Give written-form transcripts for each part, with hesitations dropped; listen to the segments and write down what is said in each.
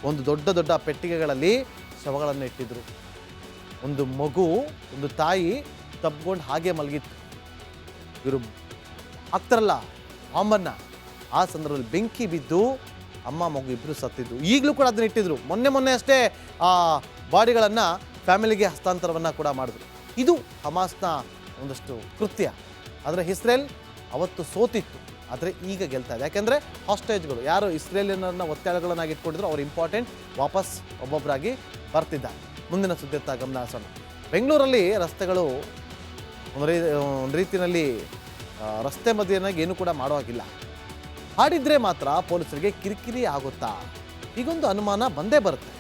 ಒಂದು ದೊಡ್ಡ ದೊಡ್ಡ ಪೆಟ್ಟಿಗೆಗಳಲ್ಲಿ ಶವಗಳನ್ನು ಇಟ್ಟಿದ್ರು. ಒಂದು ಮಗು, ಒಂದು ತಾಯಿ ತಬ್ಕೊಂಡು ಹಾಗೆ ಮಲಗಿತ್ತು. ಇವರು ಹಾಕ್ತಾರಲ್ಲ ಬಾಂಬನ್ನ, ಆ ಸಂದರ್ಭದಲ್ಲಿ ಬೆಂಕಿ ಬಿದ್ದು ಅಮ್ಮ ಮಗು ಇಬ್ಬರು ಸತ್ತಿದ್ದು. ಈಗಲೂ ಕೂಡ ಅದನ್ನ ಇಟ್ಟಿದ್ರು. ಮೊನ್ನೆ ಅಷ್ಟೇ ಆ ಬಾಡಿಗಳನ್ನು ಫ್ಯಾಮಿಲಿಗೆ ಹಸ್ತಾಂತರವನ್ನು ಕೂಡ ಮಾಡಿದ್ರು. ಇದು ಹಮಾಸ್ನ ಒಂದಷ್ಟು ಕೃತ್ಯ. ಆದರೆ ಇಸ್ರೇಲ್ ಅವತ್ತು ಸೋತಿತ್ತು, ಆದರೆ ಈಗ ಗೆಲ್ತಾ ಇದೆ. ಯಾಕೆಂದರೆ ಹಾಸ್ಟೇಜ್ಗಳು ಯಾರು ಇಸ್ರೇಲಿಯನ್ನ ಒತ್ತಡಗಳನ್ನಾಗಿ ಇಟ್ಕೊಂಡಿದ್ರು ಅವ್ರು ಇಂಪಾರ್ಟೆಂಟ್ ವಾಪಸ್ ಒಬ್ಬೊಬ್ಬರಾಗಿ ಬರ್ತಿದ್ದಾರೆ. ಮುಂದಿನ ಸುದ್ದಿಯತ್ತ ಗಮನ ಹರಿಸೋಣ. ಬೆಂಗಳೂರಲ್ಲಿ ರಸ್ತೆಗಳು ಒಂದು ರೀತಿಯಲ್ಲಿ ರಸ್ತೆ ಮಧ್ಯೆನಾಗಿ ಏನೂ ಕೂಡ ಮಾಡೋ ಹಾಗಿಲ್ಲ. ಹಾಡಿದ್ರೆ ಮಾತ್ರ ಪೊಲೀಸರಿಗೆ ಕಿರಿಕಿರಿ ಆಗುತ್ತಾ? ಹೀಗೊಂದು ಅನುಮಾನ ಬಂದೇ ಬರುತ್ತೆ.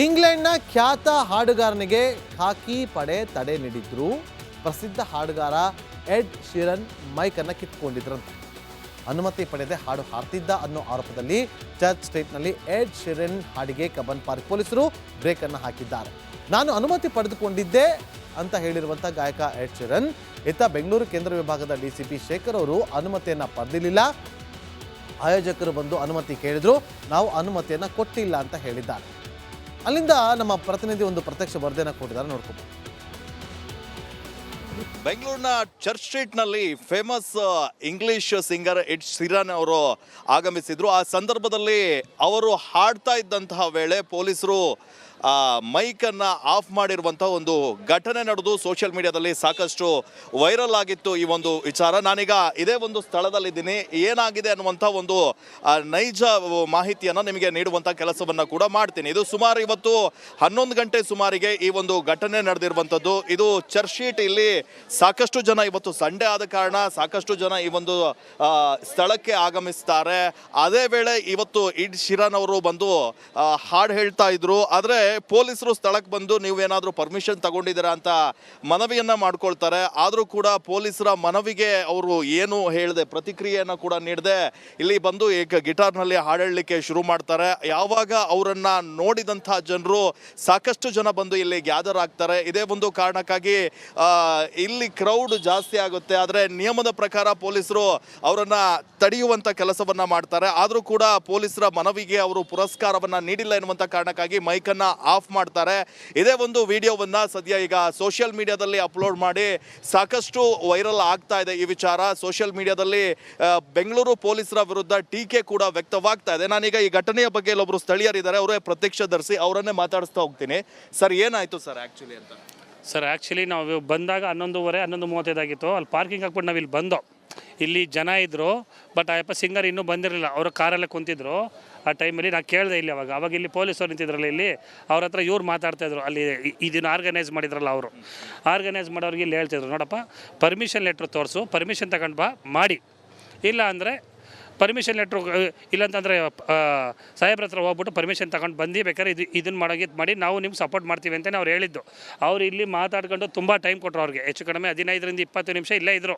ಇಂಗ್ಲೆಂಡ್ನ ಖ್ಯಾತ ಹಾಡುಗಾರನಿಗೆ ಖಾಕಿ ಪಡೆ ತಡೆ ನೀಡಿದ್ರು. ಪ್ರಸಿದ್ಧ ಹಾಡುಗಾರ ಎಡ್ ಶೀರನ್ ಮೈಕನ್ನು ಕಿತ್ಕೊಂಡಿದ್ರಂತೆ. ಅನುಮತಿ ಪಡೆದೇ ಹಾಡು ಹಾಡ್ತಿದ್ದ ಅನ್ನೋ ಆರೋಪದಲ್ಲಿ ಚರ್ಚ್ ಸ್ಟ್ರೀಟ್ನಲ್ಲಿ ಎಡ್ ಶೀರನ್ ಹಾಡಿಗೆ ಕಬ್ಬನ್ ಪಾರ್ಕ್ ಪೊಲೀಸರು ಬ್ರೇಕನ್ನು ಹಾಕಿದ್ದಾರೆ. ನಾನು ಅನುಮತಿ ಪಡೆದುಕೊಂಡಿದ್ದೆ ಅಂತ ಹೇಳಿರುವಂಥ ಗಾಯಕ ಎಡ್ ಶೀರನ್ ಇತ್ತ ಬೆಂಗಳೂರು ಕೇಂದ್ರ ವಿಭಾಗದ ಡಿಸಿಪಿ ಶೇಖರ್ ಅವರು ಅನುಮತಿಯನ್ನು ಪಡೆದಿರಲಿಲ್ಲ. ಆಯೋಜಕರು ಬಂದು ಅನುಮತಿ ಕೇಳಿದ್ರು, ನಾವು ಅನುಮತಿಯನ್ನು ಕೊಟ್ಟಿಲ್ಲ ಅಂತ ಹೇಳಿದ್ದಾರೆ. ಅಲ್ಲಿಂದ ನಮ್ಮ ಪ್ರತಿನಿಧಿ ಒಂದು ಪ್ರತ್ಯಕ್ಷ ವರದಿಯನ್ನು ಕೊಟ್ಟಿದ್ದಾರೆ, ನೋಡ್ಕೊಂಡು. ಬೆಂಗಳೂರಿನ ಚರ್ಚ್ ಸ್ಟ್ರೀಟ್ನಲ್ಲಿ ಫೇಮಸ್ ಇಂಗ್ಲಿಷ್ ಸಿಂಗರ್ ಎಡ್ ಶೀರನ್ ಅವರು ಆಗಮಿಸಿದ್ರು. ಆ ಸಂದರ್ಭದಲ್ಲಿ ಅವರು ಹಾಡ್ತಾ ಇದ್ದಂತಹ ವೇಳೆ ಪೊಲೀಸರು ಮೈಕನ್ನು ಆಫ್ ಮಾಡಿರುವಂಥ ಒಂದು ಘಟನೆ ನಡೆದು ಸೋಷಿಯಲ್ ಮೀಡಿಯಾದಲ್ಲಿ ಸಾಕಷ್ಟು ವೈರಲ್ ಆಗಿತ್ತು ಈ ಒಂದು ವಿಚಾರ. ನಾನೀಗ ಇದೇ ಒಂದು ಸ್ಥಳದಲ್ಲಿದ್ದೀನಿ. ಏನಾಗಿದೆ ಅನ್ನುವಂಥ ಒಂದು ನೈಜ ಮಾಹಿತಿಯನ್ನು ನಿಮಗೆ ನೀಡುವಂಥ ಕೆಲಸವನ್ನು ಕೂಡ ಮಾಡ್ತೀನಿ. ಇದು ಸುಮಾರು ಇವತ್ತು 11 ಗಂಟೆ ಸುಮಾರಿಗೆ ಈ ಒಂದು ಘಟನೆ ನಡೆದಿರುವಂಥದ್ದು. ಇದು ಚರ್ಚ್ ಸ್ಟ್ರೀಟ್. ಇಲ್ಲಿ ಸಾಕಷ್ಟು ಜನ, ಇವತ್ತು ಸಂಡೇ ಆದ ಕಾರಣ ಸಾಕಷ್ಟು ಜನ ಈ ಒಂದು ಸ್ಥಳಕ್ಕೆ ಆಗಮಿಸ್ತಾರೆ. ಅದೇ ವೇಳೆ ಇವತ್ತು ಎಡ್ ಶೀರನ್ ಅವರು ಬಂದು ಹಾಡು ಹೇಳ್ತಾ ಇದ್ರು. ಆದರೆ ಪೊಲೀಸರು ಸ್ಥಳಕ್ಕೆ ಬಂದು ನೀವೇನಾದರೂ ಪರ್ಮಿಷನ್ ತಗೊಂಡಿದ್ದೀರಾ ಅಂತ ಮನವಿಯನ್ನ ಮಾಡ್ಕೊಳ್ತಾರೆ. ಆದರೂ ಕೂಡ ಪೊಲೀಸರ ಮನವಿಗೆ ಅವರು ಏನು ಹೇಳದೆ, ಪ್ರತಿಕ್ರಿಯೆಯನ್ನು ಕೂಡ ನೀಡದೆ ಇಲ್ಲಿ ಬಂದು ಈಗ ಗಿಟಾರ್ನಲ್ಲಿ ಹಾಡಲಿಕ್ಕೆ ಶುರು ಮಾಡ್ತಾರೆ. ಯಾವಾಗ ಅವರನ್ನ ನೋಡಿದಂಥ ಜನರು ಸಾಕಷ್ಟು ಜನ ಬಂದು ಇಲ್ಲಿ ಗ್ಯಾದರ್ ಆಗ್ತಾರೆ. ಇದೇ ಒಂದು ಕಾರಣಕ್ಕಾಗಿ ಇಲ್ಲಿ ಕ್ರೌಡ್ ಜಾಸ್ತಿ ಆಗುತ್ತೆ. ಆದರೆ ನಿಯಮದ ಪ್ರಕಾರ ಪೊಲೀಸರು ಅವರನ್ನ ತಡೆಯುವಂಥ ಕೆಲಸವನ್ನ ಮಾಡ್ತಾರೆ. ಆದರೂ ಕೂಡ ಪೊಲೀಸರ ಮನವಿಗೆ ಅವರು ಪುರಸ್ಕಾರವನ್ನ ನೀಡಿಲ್ಲ ಎನ್ನುವಂಥ ಕಾರಣಕ್ಕಾಗಿ ಮೈಕನ್ನು ಆಫ್ ಮಾಡ್ತಾರೆ. ಇದೇ ಒಂದು ವಿಡಿಯೋವನ್ನ ಸದ್ಯ ಈಗ ಸೋಷಿಯಲ್ ಮೀಡಿಯಾದಲ್ಲಿ ಅಪ್ಲೋಡ್ ಮಾಡಿ ಸಾಕಷ್ಟು ವೈರಲ್ ಆಗ್ತಾ ಇದೆ ಈ ವಿಚಾರ. ಸೋಷಿಯಲ್ ಮೀಡಿಯಾದಲ್ಲಿ ಬೆಂಗಳೂರು ಪೊಲೀಸರ ವಿರುದ್ಧ ಟೀಕೆ ಕೂಡ ವ್ಯಕ್ತವಾಗ್ತಾ ಇದೆ. ನಾನೀಗ ಈ ಘಟನೆಯ ಬಗ್ಗೆ ಇಲ್ಲೊಬ್ರು ಸ್ಥಳೀಯರಿದ್ದಾರೆ, ಅವರೇ ಪ್ರತ್ಯಕ್ಷದರ್ಶಿ, ಅವರನ್ನೇ ಮಾತಾಡಿಸ್ತಾ ಹೋಗ್ತೀನಿ. ಸರ್, ಏನಾಯ್ತು ಸರ್ ಆ್ಯಕ್ಚುಲಿ ಅಂತ? ಸರ್, ಆ್ಯಕ್ಚುಲಿ ನಾವು ಬಂದಾಗ 11:30 11:35 ಆಗಿತ್ತು. ಅಲ್ಲಿ ಪಾರ್ಕಿಂಗ್ ಹಾಕ್ಬಿಟ್ಟು ನಾವು ಇಲ್ಲಿ ಬಂದೋ. ಇಲ್ಲಿ ಜನ ಇದ್ದರು, ಬಟ್ ಆ ಸಿಂಗರ್ ಇನ್ನೂ ಬಂದಿರಲಿಲ್ಲ. ಅವರು ಕಾರಲ್ಲೇ ಕುಂತಿದ್ರು. ಆ ಟೈಮಲ್ಲಿ ನಾನು ಕೇಳಿದೆ ಇಲ್ಲಿ ಅವಾಗ ಇಲ್ಲಿ ಪೊಲೀಸರು ನಿಂತಿದ್ರಲ್ಲ, ಇಲ್ಲಿ ಅವ್ರ ಹತ್ರ ಇವ್ರು ಮಾತಾಡ್ತಾಯಿದ್ರು. ಅಲ್ಲಿ ಇದನ್ನು ಆರ್ಗನೈಸ್ ಮಾಡಿದ್ರಲ್ಲ, ಅವರು ಆರ್ಗನೈಸ್ ಮಾಡೋರಿಗೆ ಇಲ್ಲಿ ಹೇಳ್ತಿದ್ರು, ನೋಡಪ್ಪ ಪರ್ಮಿಷನ್ ಲೆಟ್ರ್ ತೋರಿಸು, ಪರ್ಮಿಷನ್ ತಗೊಂಡು ಬಾ ಮಾಡಿ, ಇಲ್ಲ ಅಂದರೆ ಪರ್ಮಿಷನ್ ಲೆಟ್ರು ಇಲ್ಲಂತಂದರೆ ಸಾಹೇಬ್ರ ಹತ್ರ ಹೋಗ್ಬಿಟ್ಟು ಪರ್ಮಿಷನ್ ತಗೊಂಡು ಬಂದು ಬೇಕಾದ್ರೆ ಇದನ್ನು ಮಾಡಿ ನಾವು ನಿಮ್ಗೆ ಸಪೋರ್ಟ್ ಮಾಡ್ತೀವಿ ಅಂತಲೇ ಅವ್ರು ಹೇಳಿದ್ದು. ಅವ್ರು ಇಲ್ಲಿ ಮಾತಾಡ್ಕೊಂಡು ತುಂಬ ಟೈಮ್ ಕೊಟ್ಟರು ಅವ್ರಿಗೆ. ಹೆಚ್ಚು ಕಡಿಮೆ 15ರಿಂದ 20 ನಿಮಿಷ ಇಲ್ಲೇ ಇದ್ದರು.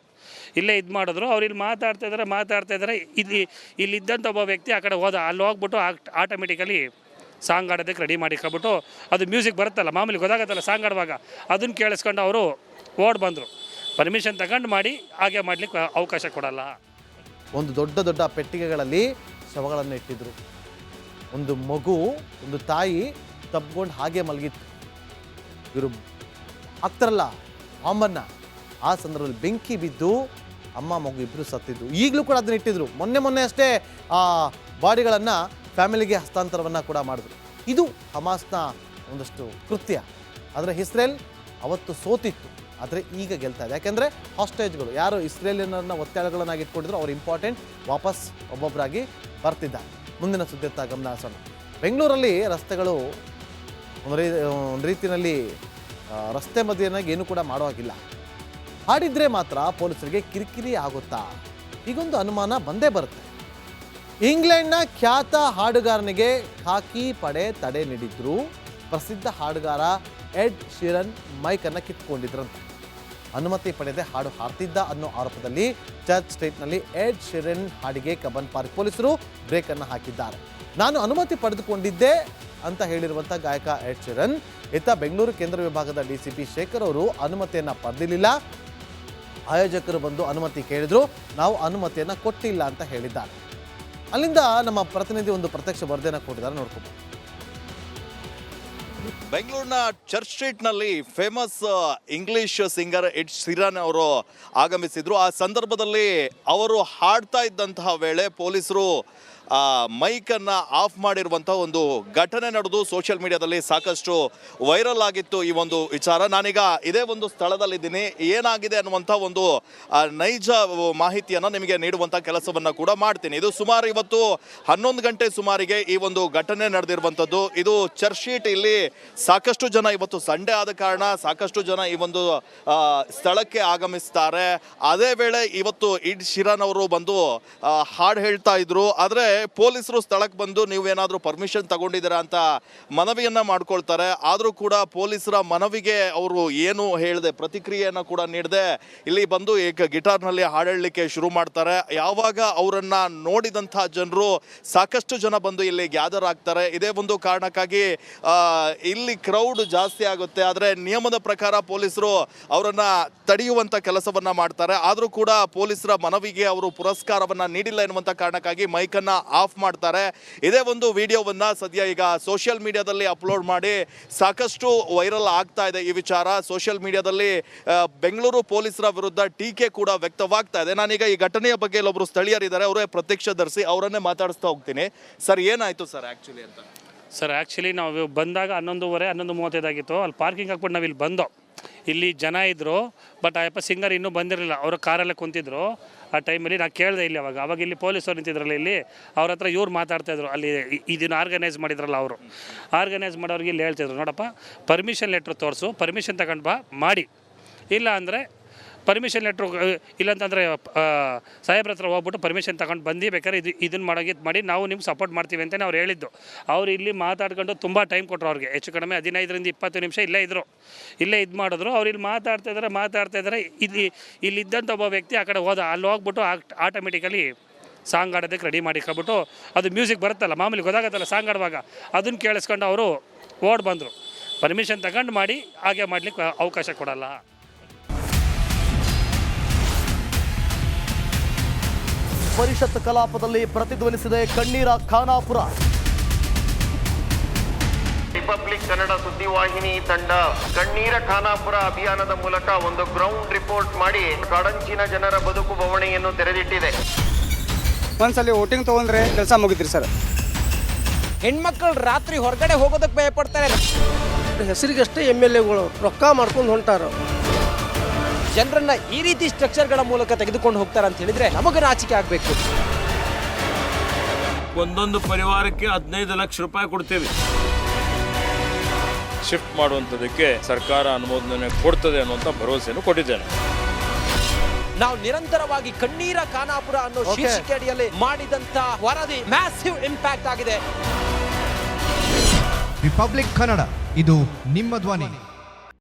ಇಲ್ಲೇ ಇದು ಮಾಡಿದ್ರು. ಅವ್ರು ಇಲ್ಲಿ ಮಾತಾಡ್ತಾಯಿದ್ದಾರೆ. ಇಲ್ಲಿದ್ದಂಥ ಒಬ್ಬ ವ್ಯಕ್ತಿ ಆ ಕಡೆ ಹೋದ. ಅಲ್ಲಿ ಹೋಗ್ಬಿಟ್ಟು ಆಟೋಮೆಟಿಕಲಿ ಸಾಂಗ್ ಆಡೋದಕ್ಕೆ ರೆಡಿ ಮಾಡಿಕೊಬಿಟ್ಟು, ಅದು ಮ್ಯೂಸಿಕ್ ಬರುತ್ತಲ್ಲ ಮಾಮೂಲಿ, ಗೊತ್ತಾಗತ್ತಲ್ಲ ಸಾಂಗ್ ಆಡುವಾಗ, ಅದನ್ನು ಕೇಳಿಸ್ಕೊಂಡು ಅವರು ಓಡ್ ಬಂದರು. ಪರ್ಮಿಷನ್ ತಗೊಂಡು ಮಾಡಿ, ಹಾಗೆ ಮಾಡಲಿಕ್ಕೆ ಅವಕಾಶ ಕೊಡಲ್ಲ. ಒಂದು ದೊಡ್ಡ ದೊಡ್ಡ ಪೆಟ್ಟಿಗೆಗಳಲ್ಲಿ ಶವಗಳನ್ನು ಇಟ್ಟಿದ್ರು. ಒಂದು ಮಗು, ಒಂದು ತಾಯಿ ತಬ್ಕೊಂಡು ಹಾಗೆ ಮಲಗಿತ್ತು. ಇವರು ಹಾಕ್ತಾರಲ್ಲ ಬಾಂಬನ್ನ, ಆ ಸಂದರ್ಭದಲ್ಲಿ ಬೆಂಕಿ ಬಿದ್ದು ಅಮ್ಮ ಮಗು ಇಬ್ಬರು ಸತ್ತಿದ್ದು. ಈಗಲೂ ಕೂಡ ಅದನ್ನ ಇಟ್ಟಿದ್ರು. ಮೊನ್ನೆ ಅಷ್ಟೇ ಆ ಬಾಡಿಗಳನ್ನು ಫ್ಯಾಮಿಲಿಗೆ ಹಸ್ತಾಂತರವನ್ನು ಕೂಡ ಮಾಡಿದ್ರು. ಇದು ಹಮಾಸ್ನ ಒಂದಷ್ಟು ಕೃತ್ಯ. ಆದರೆ ಇಸ್ರೇಲ್ ಅವತ್ತು ಸೋತಿತ್ತು, ಆದರೆ ಈಗ ಗೆಲ್ತಾ ಇದೆ. ಯಾಕೆಂದರೆ ಹಾಸ್ಟೇಜ್ಗಳು ಯಾರು ಇಸ್ರೇಲಿಯನ್ನ ಒತ್ತಡಗಳನ್ನಾಗಿ ಇಟ್ಕೊಂಡಿದ್ರು ಅವ್ರು ಇಂಪಾರ್ಟೆಂಟ್ ವಾಪಸ್ ಒಬ್ಬೊಬ್ಬರಾಗಿ ಬರ್ತಿದ್ದಾರೆ. ಮುಂದಿನ ಸುದ್ದಿಯತ್ತ ಗಮನ ಹರಿಸೋಣ. ಬೆಂಗಳೂರಲ್ಲಿ ರಸ್ತೆಗಳು ಒಂದು ರೀತಿಯಲ್ಲಿ ರಸ್ತೆ ಮಧ್ಯೆನಾಗಿ ಏನೂ ಕೂಡ ಮಾಡೋ ಹಾಗಿಲ್ಲ. ಹಾಡಿದ್ರೆ ಮಾತ್ರ ಪೊಲೀಸರಿಗೆ ಕಿರಿಕಿರಿ ಆಗುತ್ತಾ? ಹೀಗೊಂದು ಅನುಮಾನ ಬಂದೇ ಬರುತ್ತೆ. ಇಂಗ್ಲೆಂಡ್ನ ಖ್ಯಾತ ಹಾಡುಗಾರನಿಗೆ ಖಾಕಿ ಪಡೆ ತಡೆ ನೀಡಿದ್ರು. ಪ್ರಸಿದ್ಧ ಹಾಡುಗಾರ ಎಡ್ ಶೀರನ್ ಮೈಕನ್ನು ಕಿತ್ಕೊಂಡಿದ್ರಂತೆ. ಅನುಮತಿ ಪಡೆದೇ ಹಾಡು ಹಾಡ್ತಿದ್ದ ಅನ್ನೋ ಆರೋಪದಲ್ಲಿ ಚರ್ಚ್ ಸ್ಟ್ರೀಟ್ನಲ್ಲಿ ಎಡ್ ಶೀರನ್ ಹಾಡಿಗೆ ಕಬ್ಬನ್ ಪಾರ್ಕ್ ಪೊಲೀಸರು ಬ್ರೇಕನ್ನು ಹಾಕಿದ್ದಾರೆ. ನಾನು ಅನುಮತಿ ಪಡೆದುಕೊಂಡಿದ್ದೆ ಅಂತ ಹೇಳಿರುವಂಥ ಗಾಯಕ ಎಡ್ ಶೀರನ್ ಇತ್ತ ಬೆಂಗಳೂರು ಕೇಂದ್ರ ವಿಭಾಗದ ಡಿಸಿಪಿ ಶೇಖರ್ ಅವರು ಅನುಮತಿಯನ್ನು ಪಡೆದಿರಲಿಲ್ಲ. ಆಯೋಜಕರು ಬಂದು ಅನುಮತಿ ಕೇಳಿದ್ರು, ನಾವು ಅನುಮತಿಯನ್ನು ಕೊಟ್ಟಿಲ್ಲ ಅಂತ ಹೇಳಿದ್ದಾರೆ. ಅಲ್ಲಿಂದ ನಮ್ಮ ಪ್ರತಿನಿಧಿ ಒಂದು ಪ್ರತ್ಯಕ್ಷ ವರದಿಯನ್ನು ಕೊಟ್ಟಿದ್ದಾರೆ, ನೋಡ್ಕೊಬೋದು. ಬೆಂಗಳೂರಿನ ಚರ್ಚ್ ಸ್ಟ್ರೀಟ್ನಲ್ಲಿ ಫೇಮಸ್ ಇಂಗ್ಲಿಷ್ ಸಿಂಗರ್ ಎಡ್ ಶೀರನ್ ಅವರು ಆಗಮಿಸಿದ್ರು. ಆ ಸಂದರ್ಭದಲ್ಲಿ ಅವರು ಹಾಡ್ತಾ ಇದ್ದಂತಹ ವೇಳೆ ಪೊಲೀಸರು ಮೈಕನ್ನು ಆಫ್ ಮಾಡಿರುವಂಥ ಒಂದು ಘಟನೆ ನಡೆದು ಸೋಷಿಯಲ್ ಮೀಡಿಯಾದಲ್ಲಿ ಸಾಕಷ್ಟು ವೈರಲ್ ಆಗಿತ್ತು ಈ ಒಂದು ವಿಚಾರ. ನಾನೀಗ ಇದೇ ಒಂದು ಸ್ಥಳದಲ್ಲಿದ್ದೀನಿ. ಏನಾಗಿದೆ ಅನ್ನುವಂಥ ಒಂದು ನೈಜ ಮಾಹಿತಿಯನ್ನು ನಿಮಗೆ ನೀಡುವಂಥ ಕೆಲಸವನ್ನು ಕೂಡ ಮಾಡ್ತೀನಿ. ಇದು ಸುಮಾರು ಇವತ್ತು 11 ಗಂಟೆ ಸುಮಾರಿಗೆ ಈ ಒಂದು ಘಟನೆ ನಡೆದಿರುವಂಥದ್ದು. ಇದು ಚರ್ಚ್ ಸ್ಟ್ರೀಟ್. ಇಲ್ಲಿ ಸಾಕಷ್ಟು ಜನ, ಇವತ್ತು ಸಂಡೇ ಆದ ಕಾರಣ ಸಾಕಷ್ಟು ಜನ ಈ ಒಂದು ಸ್ಥಳಕ್ಕೆ ಆಗಮಿಸ್ತಾರೆ. ಅದೇ ವೇಳೆ ಇವತ್ತು ಎಡ್ ಶೀರನ್ ಅವರು ಬಂದು ಹಾಡು ಹೇಳ್ತಾ ಇದ್ರು. ಆದರೆ ಪೊಲೀಸರು ಸ್ಥಳಕ್ಕೆ ಬಂದು ನೀವೇನಾದರೂ ಪರ್ಮಿಷನ್ ತಗೊಂಡಿದ್ದೀರಾ ಅಂತ ಮನವಿಯನ್ನು ಮಾಡ್ಕೊಳ್ತಾರೆ. ಆದರೂ ಕೂಡ ಪೊಲೀಸರ ಮನವಿಗೆ ಅವರು ಏನು ಹೇಳಿದೆ ಪ್ರತಿಕ್ರಿಯೆಯನ್ನು ಕೂಡ ನೀಡದೆ ಇಲ್ಲಿ ಬಂದು ಈಗ ಗಿಟಾರ್ನಲ್ಲಿ ಹಾಡು ಹೇಳಲಿಕ್ಕೆ ಶುರು ಮಾಡ್ತಾರೆ. ಯಾವಾಗ ಅವರನ್ನು ನೋಡಿದಂಥ ಜನರು ಸಾಕಷ್ಟು ಜನ ಬಂದು ಇಲ್ಲಿ ಗ್ಯಾದರ್ ಆಗ್ತಾರೆ. ಇದೇ ಒಂದು ಕಾರಣಕ್ಕಾಗಿ ಇಲ್ಲಿ ಕ್ರೌಡ್ ಜಾಸ್ತಿ ಆಗುತ್ತೆ. ಆದರೆ ನಿಯಮದ ಪ್ರಕಾರ ಪೊಲೀಸರು ಅವರನ್ನು ತಡೆಯುವಂಥ ಕೆಲಸವನ್ನು ಮಾಡ್ತಾರೆ. ಆದರೂ ಕೂಡ ಪೊಲೀಸರ ಮನವಿಗೆ ಅವರು ಪುರಸ್ಕಾರವನ್ನು ನೀಡಿಲ್ಲ ಎನ್ನುವಂಥ ಕಾರಣಕ್ಕಾಗಿ ಮೈಕನ್ನು ಆಫ್ ಮಾಡ್ತಾರೆ. ಇದೇ ಒಂದು ವಿಡಿಯೋವನ್ನ ಸದ್ಯ ಈಗ ಸೋಷಿಯಲ್ ಮೀಡಿಯಾದಲ್ಲಿ ಅಪ್ಲೋಡ್ ಮಾಡಿ ಸಾಕಷ್ಟು ವೈರಲ್ ಆಗ್ತಾ ಇದೆ ಈ ವಿಚಾರ. ಸೋಷಿಯಲ್ ಮೀಡಿಯಾದಲ್ಲಿ ಬೆಂಗಳೂರು ಪೊಲೀಸರ ವಿರುದ್ಧ ಟೀಕೆ ಕೂಡ ವ್ಯಕ್ತವಾಗ್ತಾ ಇದೆ. ನಾನೀಗ ಈ ಘಟನೆಯ ಬಗ್ಗೆ ಇಲ್ಲೊಬ್ರು ಸ್ಥಳೀಯರಿದ್ದಾರೆ, ಅವರೇ ಪ್ರತ್ಯಕ್ಷದರ್ಶಿ, ಅವರನ್ನೇ ಮಾತಾಡಿಸ್ತಾ ಹೋಗ್ತೀನಿ. ಸರ್, ಏನಾಯ್ತು ಸರ್ ಆ್ಯಕ್ಚುಲಿ ಅಂತ? ಸರ್ ಆ್ಯಕ್ಚುಲಿ ನಾವು ಬಂದಾಗ 11:30 ಆಗಿತ್ತು. ಅಲ್ಲಿ ಪಾರ್ಕಿಂಗ್ ಹಾಕ್ಬಿಟ್ಟು ನಾವು ಇಲ್ಲಿ ಬಂದೋ. ಇಲ್ಲಿ ಜನ ಇದ್ದರು, ಬಟ್ ಆ ಯಪ್ಪ ಸಿಂಗರ್ ಇನ್ನೂ ಬಂದಿರಲಿಲ್ಲ. ಅವರು ಕಾರಲ್ಲೇ ಕುಂತಿದ್ರು. ಆ ಟೈಮಲ್ಲಿ ನಾನು ಕೇಳಿದೆ ಇಲ್ಲಿ ಅವಾಗ ಇಲ್ಲಿ ಪೊಲೀಸರು ನಿಂತಿದ್ರಲ್ಲ, ಇಲ್ಲಿ ಅವ್ರ ಹತ್ರ ಇವ್ರು ಮಾತಾಡ್ತಾಯಿದ್ರು. ಅಲ್ಲಿ ಇದನ್ನು ಆರ್ಗನೈಸ್ ಮಾಡಿದ್ರಲ್ಲ ಅವರು, ಆರ್ಗನೈಸ್ ಮಾಡೋರಿಗೆ ಇಲ್ಲಿ ಹೇಳ್ತಿದ್ರು, ನೋಡಪ್ಪ ಪರ್ಮಿಷನ್ ಲೆಟ್ರ್ ತೋರಿಸು, ಪರ್ಮಿಷನ್ ತಗೊಂಡು ಬಾ ಮಾಡಿ, ಇಲ್ಲ ಅಂದರೆ ಪರ್ಮಿಷನ್ ಲೆಟ್ರು ಇಲ್ಲಂತಂದರೆ ಸಾಹೇಬ್ರ ಹತ್ರ ಹೋಗ್ಬಿಟ್ಟು ಪರ್ಮಿಷನ್ ತಗೊಂಡು ಬಂದು ಬೇಕಾದ್ರೆ ಇದನ್ನು ಮಾಡಿ ನಾವು ನಿಮ್ಗೆ ಸಪೋರ್ಟ್ ಮಾಡ್ತೀವಿ ಅಂತಲೇ ಅವ್ರು ಹೇಳಿದ್ದು. ಅವ್ರು ಇಲ್ಲಿ ಮಾತಾಡ್ಕೊಂಡು ತುಂಬ ಟೈಮ್ ಕೊಟ್ಟರು ಅವ್ರಿಗೆ. ಹೆಚ್ಚು ಕಡಿಮೆ 15ರಿಂದ 20 ನಿಮಿಷ ಇಲ್ಲೇ ಇದ್ದರು. ಇಲ್ಲೇ ಇದು ಮಾಡಿದ್ರು. ಅವ್ರು ಇಲ್ಲಿ ಮಾತಾಡ್ತಾಯಿದ್ದಾರೆ. ಇಲ್ಲಿದ್ದಂಥ ಒಬ್ಬ ವ್ಯಕ್ತಿ ಆ ಕಡೆ ಹೋದ. ಅಲ್ಲಿ ಹೋಗ್ಬಿಟ್ಟು ಆಟೋಮೆಟಿಕಲಿ ಸಾಂಗ್ ಆಡೋದಕ್ಕೆ ರೆಡಿ ಮಾಡಿಕೊಬಿಟ್ಟು, ಅದು ಮ್ಯೂಸಿಕ್ ಬರುತ್ತಲ್ಲ ಮಾಮೂಲಿ ಗೊತ್ತಾಗತ್ತಲ್ಲ ಸಾಂಗ್ ಆಡುವಾಗ, ಅದನ್ನು ಕೇಳಿಸ್ಕೊಂಡು ಅವರು ಓಡ್ ಬಂದರು. ಪರ್ಮಿಷನ್ ತಗೊಂಡು ಮಾಡಿ ಹಾಗೆ ಮಾಡಲಿಕ್ಕೆ ಅವಕಾಶ ಕೊಡಲ್ಲ. ಪರಿಷತ್ ಕಲಾಪದಲ್ಲಿ ಪ್ರತಿಧ್ವನಿಸಿದೆ ಕಣ್ಣೀರ ಖಾನಾಪುರ. ರಿಪಬ್ಲಿಕ್ ಕನ್ನಡ ಸುದ್ದಿವಾಹಿನಿ ತಂಡ ಕಣ್ಣೀರ ಖಾನಾಪುರ ಅಭಿಯಾನದ ಮೂಲಕ ಒಂದು ಗ್ರೌಂಡ್ ರಿಪೋರ್ಟ್ ಮಾಡಿ ಕಾಡಂಚಿನ ಜನರ ಬದುಕು ಬವಣೆಯನ್ನು ತೆರೆದಿಟ್ಟಿದೆ. ಒಂದ್ಸಲಿ ವೋಟಿಂಗ್ ತಗೊಂಡ್ರೆ ಕೆಲಸ ಮುಗಿದ್ರಿ ಸರ್. ಹೆಣ್ಮಕ್ಳು ರಾತ್ರಿ ಹೊರಗಡೆ ಹೋಗೋದಕ್ಕೆ ಭಯಪಡ್ತಾರೆ. ಹೆಸರಿಗಷ್ಟೇ MLAಗಳು ರೊಕ್ಕ ಮಾಡ್ಕೊಂಡು ಹೊಂಟಾರ. ಜನರನ್ನ ಈ ರೀತಿ ಸ್ಟ್ರಕ್ಚರ್ಗಳ ಮೂಲಕ ತೆಗೆದುಕೊಂಡು ಹೋಗ್ತಾರೆ ಅಂತ ಹೇಳಿದ್ರೆ ನಮಗೆ ನಾಚಿಕೆ ಆಗಬೇಕು. ಒಂದೊಂದು ಪರಿವಾರಕ್ಕೆ 15 ಲಕ್ಷ ರೂಪಾಯಿ ಕೊಡ್ತೀವಿ. ಶಿಫ್ಟ್ ಮಾಡುವಂಥದ್ದಕ್ಕೆ ಸರ್ಕಾರ ಅನುಮೋದನೆ ಕೊಡ್ತದೆ ಅನ್ನುವಂಥ ಭರವಸೆಯನ್ನು ಕೊಟ್ಟಿದ್ದೇನೆ. ನಾವು ನಿರಂತರವಾಗಿ ಕಣ್ಣೀರ ಖಾನಾಪುರ ಅನ್ನೋ ಶೀರ್ಷಿಕೆ ಅಡಿಯಲ್ಲಿ ಮಾಡಿದಂತ ವರದಿ ಮ್ಯಾಸಿವ್ ಇಂಪ್ಯಾಕ್ಟ್ ಆಗಿದೆ. ರಿಪಬ್ಲಿಕ್ ಕನ್ನಡ, ಇದು ನಿಮ್ಮ ಧ್ವನಿ.